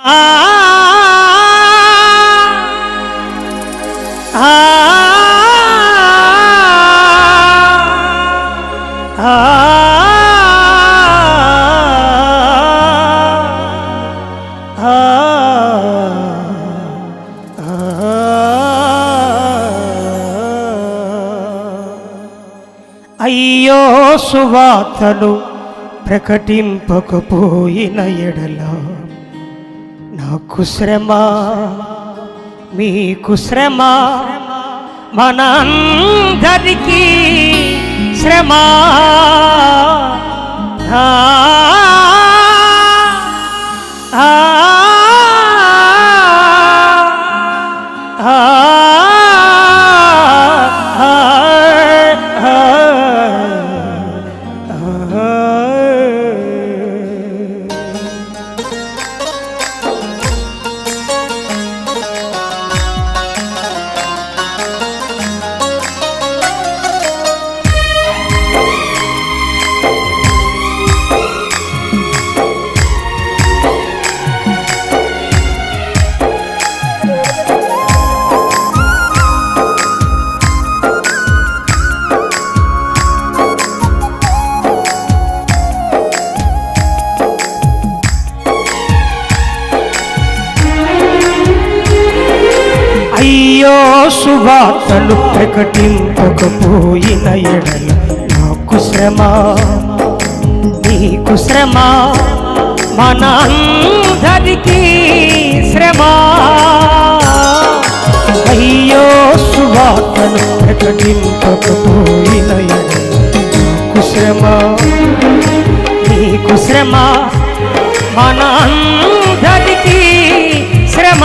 అయ్యో సువార్తను ప్రకటింపకపోయిన ఎడల నాకు శ్రమ, మీకు శ్రమ, మనందరికీ శ్రమ. అయ్యో సువార్తను ప్రకటింపకపోయిన ఎడల నాకు శ్రమ, నీకు శ్రమ, మనందరికీ శ్రమ. అయ్యో సువార్తను ప్రకటింపకపోయిన ఎడల నాకు శ్రమ, నీకు శ్రమ, మనందరికీ శ్రమ.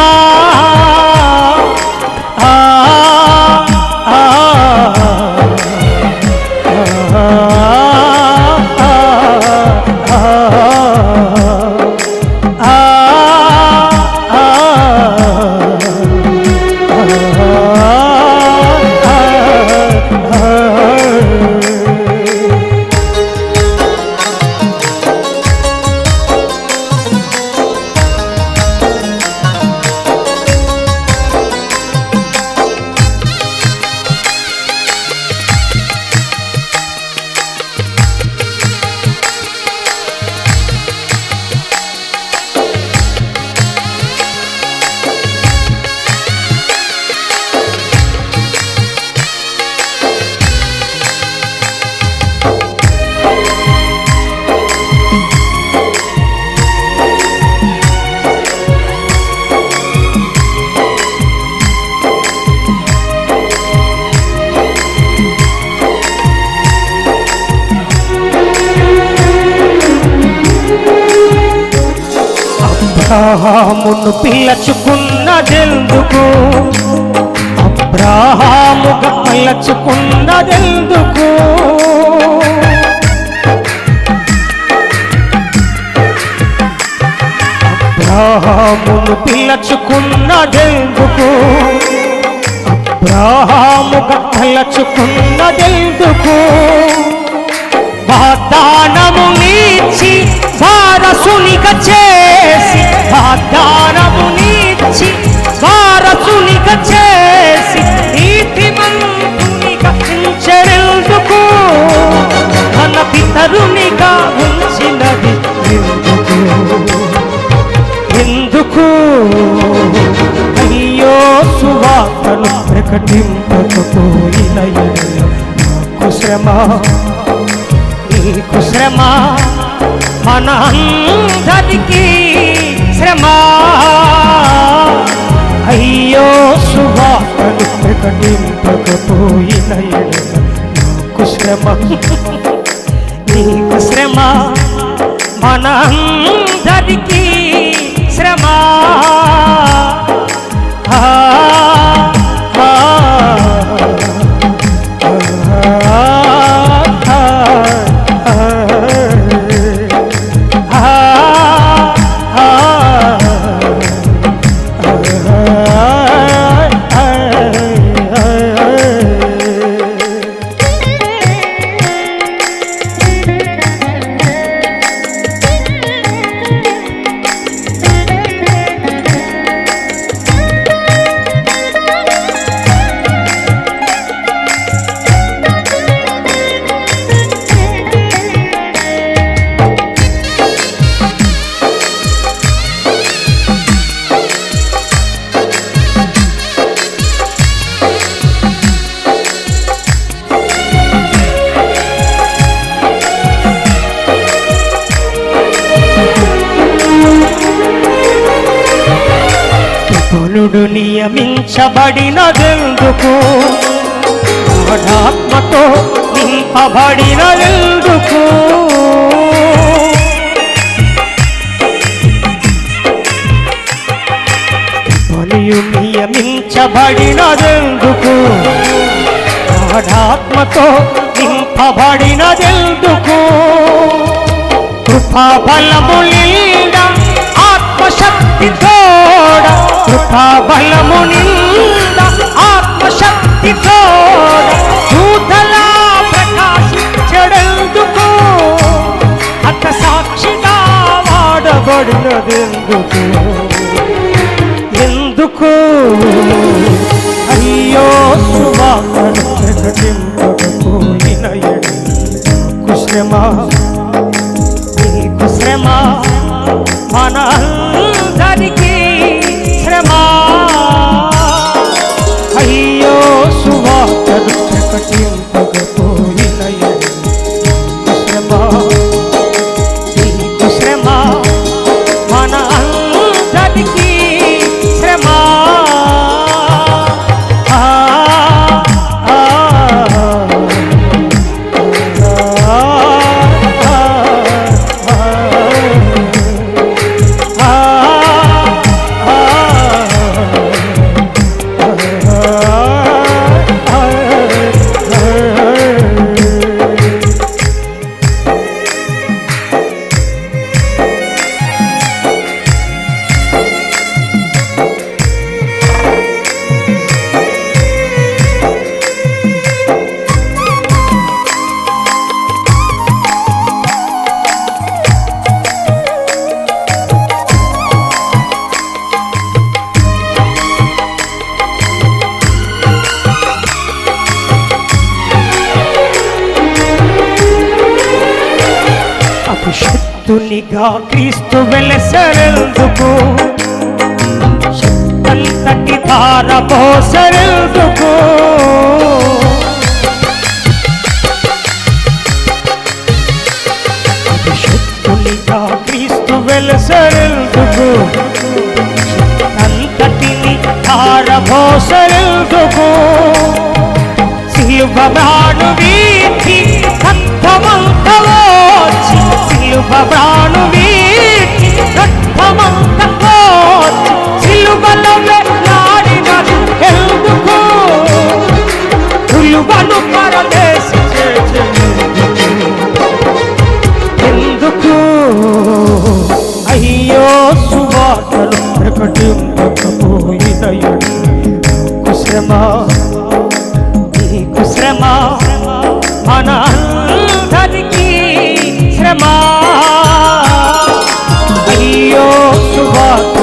అబ్రాహామును పిలుచుకున్నదెందుకు, అబ్రాహాముగా పిలుచుకున్నదెందుకు? అబ్రాహామును పిలుచుకున్నదెందుకు, అబ్రాహాముగా పిలుచుకున్నదెందుకు? వాగ్దానమునిచ్చి వారసునిగా చేసి, వాగ్దానమునిచ్చి వారసునిగా చేసి నీతిమంతునిగా ఉంచెందుకు? మన పితరునిగా ఉంచినది ఎందుకు? ఎందుకు? అయ్యో సువార్తను ప్రకటింపకపోయిన ఎడల నాకు శ్రమ, నీకు శ్రమ, మనందరికీ శ్రమ. అయ్యో సువార్తను ప్రకటింపకపోయిన ఎడల నాకు శ్రమ, నీకు శ్రమ, మనందరికీ శ్రమ. ఘనుడు నియమించబడినదెందుకు, ఆత్మతో నింపబడినదెందుకు. బలియు నియమించబడినదెందుకు, ఆత్మతో నింపబడినదెందుకు. కృపా బలము నిండా ఆత్మశక్తి తోడ, కృపా బలము నిండా ఆత్మశక్తి తోడ దూతలా ప్రకాశించడెందుకు, అత సాక్షిగా వాడబడినదెందుకు. ఎందుకు అయ్యో సువార్తను ప్రకటింపకపోయిన నాకు శ్రమ, నీకు శ్రమ, మన అందరికీ శ్రమ. అయ్యో సువార్తను ప్రకటింపకపోయిన నాకు శ్రమ, నీకు శ్రమ, మన అందరికీ శ్రమ. అభిషిక్తునిగా క్రీస్తు వెలసరెందుకు, శక్తంతటి ధార పోసరెందుకు. అభిషిక్తునిగా క్రీస్తు వెలసరెందుకు, శక్తంతటిని ధార పోసరెందుకు. సిలువ ప్రాణు వీచి రక్తమంతవోచి, సిలువ ప్రాణు వీచి రక్తమంతవోచి, సిలువలో వేలాడినది ఎందుకు, సిలువను పరదేశి ఎందుకు. అయ్యో సువార్తను ప్రకటింపకపోయిన నాకు శ్రమ, నీకు శ్రమ, మన అందరికీ శ్రమ. అయ్యో సువార్త